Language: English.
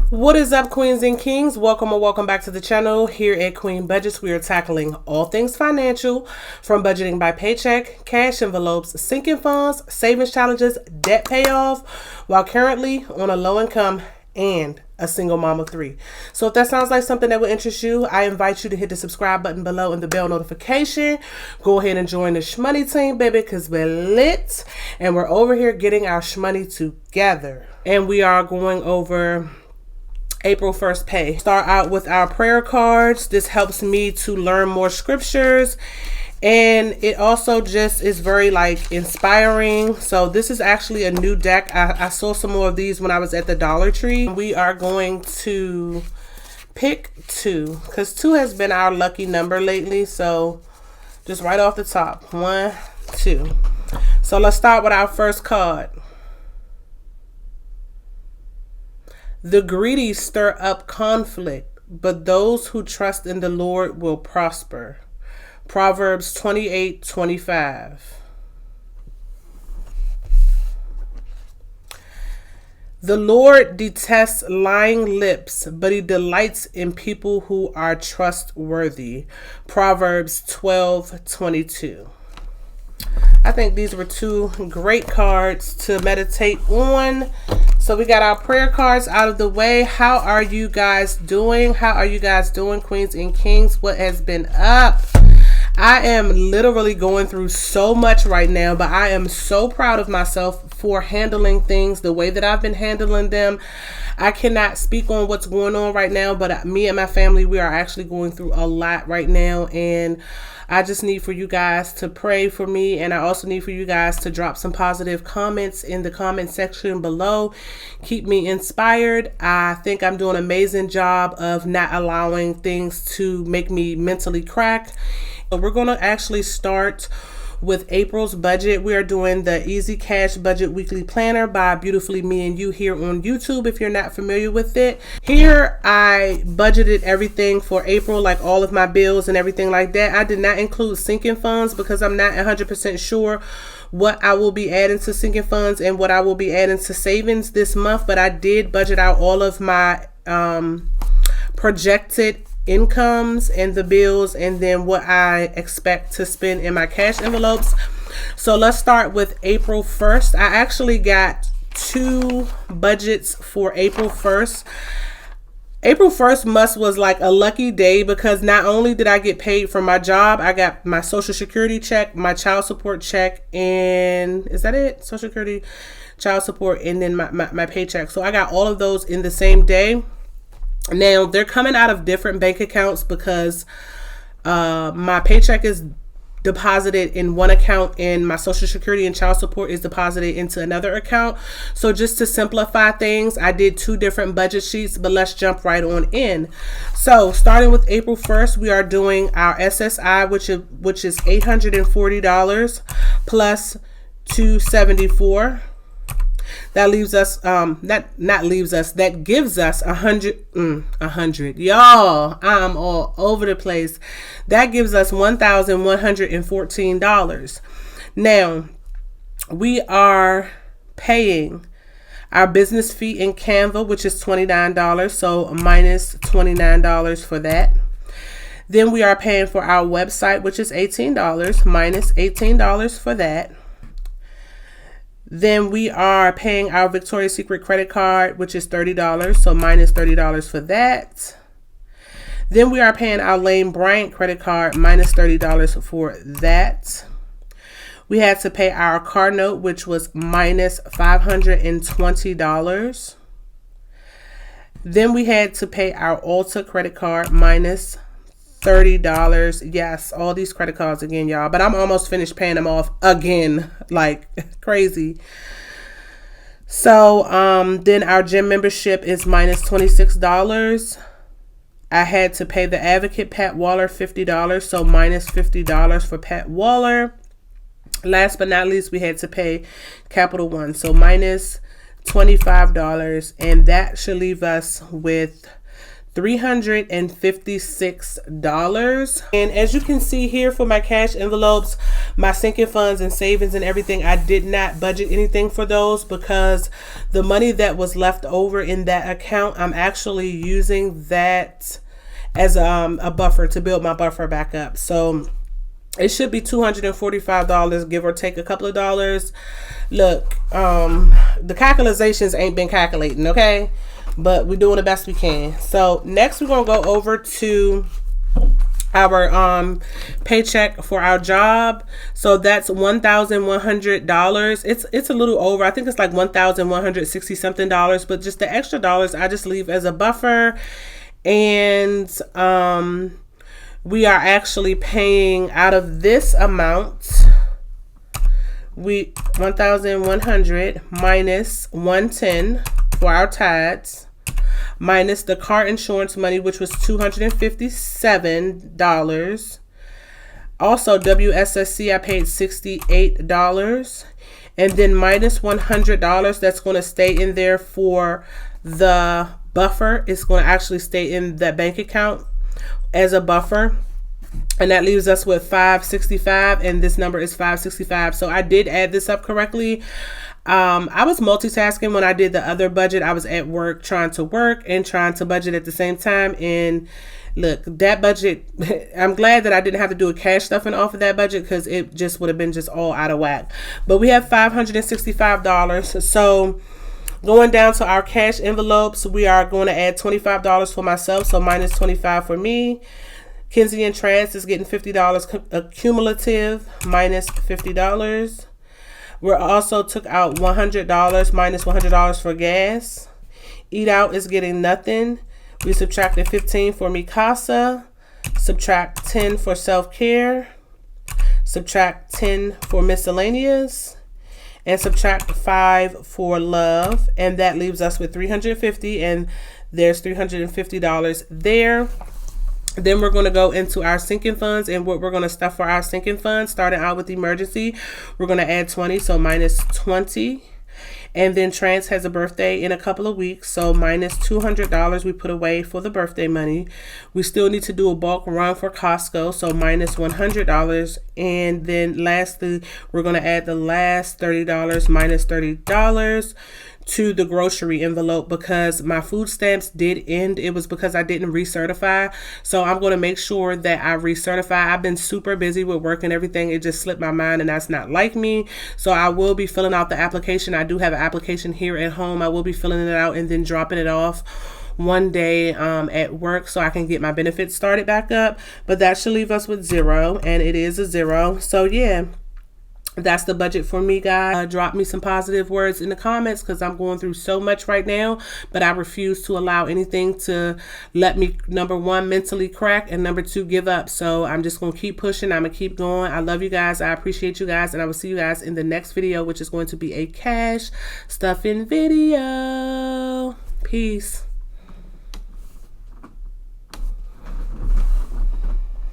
What is up, queens and kings? Welcome or welcome back to the channel. Here at Queen Budgets, we are tackling all things financial, from budgeting by paycheck, cash envelopes, sinking funds, savings challenges, debt payoff, while currently on a low income and a single mom of 3. So if that sounds like something that would interest you, I invite you to hit the subscribe button below and the bell notification. Go ahead and join the SHMONEY team, baby, because we're lit and we're over here getting our SHMONEY together. And we are going over April 1st pay. Start out with our prayer cards. This helps me to learn more scriptures, and it also just is very inspiring. So this is actually a new deck. I saw some more of these when I was at the Dollar Tree. We are going to pick 2 because 2 has been our lucky number lately. So just right off the top, 1, 2. So let's start with our first card. The greedy stir up conflict, but those who trust in the Lord will prosper. Proverbs 28:25. The Lord detests lying lips, but he delights in people who are trustworthy. Proverbs 12:22. I think these were 2 great cards to meditate on. So we got our prayer cards out of the way. How are you guys doing? How are you guys doing, queens and kings? What has been up? I am literally going through so much right now, but I am so proud of myself for handling things the way that I've been handling them. I cannot speak on what's going on right now, but me and my family, we are actually going through a lot right now, and I just need for you guys to pray for me, and I also need for you guys to drop some positive comments in the comment section below. Keep me inspired. I think I'm doing an amazing job of not allowing things to make me mentally crack. So we're going to actually start with April's budget. We are doing the Easy Cash Budget Weekly Planner by Beautifully Me and You here on YouTube, if you're not familiar with it. Here I budgeted everything for April, like all of my bills and everything like that. I did not include sinking funds because I'm not 100% sure what I will be adding to sinking funds and what I will be adding to savings this month, but I did budget out all of my projected incomes and the bills, and then what I expect to spend in my cash envelopes. So let's start with April 1st. I actually got 2 budgets for April 1st. April 1st was like a lucky day because not only did I get paid for my job, I got my Social Security check, my child support check, and is that it? Social Security, child support, and then my paycheck. So I got all of those in the same day. Now, they're coming out of different bank accounts because my paycheck is deposited in one account and my Social Security and child support is deposited into another account. So just to simplify things, I did 2 different budget sheets, but let's jump right on in. So starting with April 1st, we are doing our SSI, which is $840 plus $274. That leaves us, that gives us 100. Y'all, I'm all over the place. That gives us $1,114. Now, we are paying our business fee in Canva, which is $29. So minus $29 for that. Then we are paying for our website, which is $18, minus $18 for that. Then we are paying our Victoria's Secret credit card, which is $30, so minus $30 for that. Then we are paying our Lane Bryant credit card, minus $30 for that. We had to pay our car note, which was minus $520. Then we had to pay our Ulta credit card, minus $30. Yes, all these credit cards again, y'all, but I'm almost finished paying them off again, like crazy. So then our gym membership is minus $26. I had to pay the advocate Pat Waller $50, so minus $50 for Pat Waller. Last but not least, we had to pay Capital One, so minus $25, and that should leave us with $356. And as you can see here for my cash envelopes, my sinking funds and savings and everything, I did not budget anything for those because the money that was left over in that account, I'm actually using that as a buffer to build my buffer back up. So it should be $245, give or take a couple of dollars. Look, the calculations ain't been calculating, okay? But we're doing the best we can. So next we're gonna go over to our paycheck for our job. So that's $1,100. It's a little over. I think it's like $1,160 something dollars, but just the extra dollars I just leave as a buffer. And we are actually paying out of this amount, 1,100 minus 110 for our tithes, minus the car insurance money, which was $257. Also, WSSC, I paid $68. And then minus $100, that's going to stay in there for the buffer. It's going to actually stay in that bank account as a buffer. And that leaves us with $565, and this number is $565. So I did add this up correctly. I was multitasking when I did the other budget. I was at work trying to work and trying to budget at the same time. And look, that budget, I'm glad that I didn't have to do a cash stuffing off of that budget because it just would have been just all out of whack. But we have $565. So going down to our cash envelopes, we are going to add $25 for myself. So minus 25 for me. Kinsey and Trance is getting $50 cumulative, minus $50. We also took out $100, minus $100 for gas. Eat Out is getting nothing. We subtracted 15 for Mikasa. Subtract 10 for self-care. Subtract 10 for miscellaneous. And subtract 5 for love. And that leaves us with $350, and there's $350 there. Then we're going to go into our sinking funds and what we're going to stuff for our sinking funds. Starting out with emergency, we're going to add 20, so minus 20. And then Trance has a birthday in a couple of weeks, so minus $200 we put away for the birthday money. We still need to do a bulk run for Costco, so minus $100. And then lastly, we're going to add the last $30, minus $30 to the grocery envelope because my food stamps did end. It was because I didn't recertify. So I'm going to make sure that I recertify. I've been super busy with work and everything. It just slipped my mind, and that's not like me. So I will be filling out the application. I do have an application here at home. I will be filling it out and then dropping it off one day at work so I can get my benefits started back up. But that should leave us with 0, and it is a 0. So yeah, that's the budget for me, guys. Drop me some positive words in the comments because I'm going through so much right now, but I refuse to allow anything to let me, number one, mentally crack, and number two, give up. So I'm just going to keep pushing. I'm going to keep going. I love you guys. I appreciate you guys, and I will see you guys in the next video, which is going to be a cash stuffing video. Peace.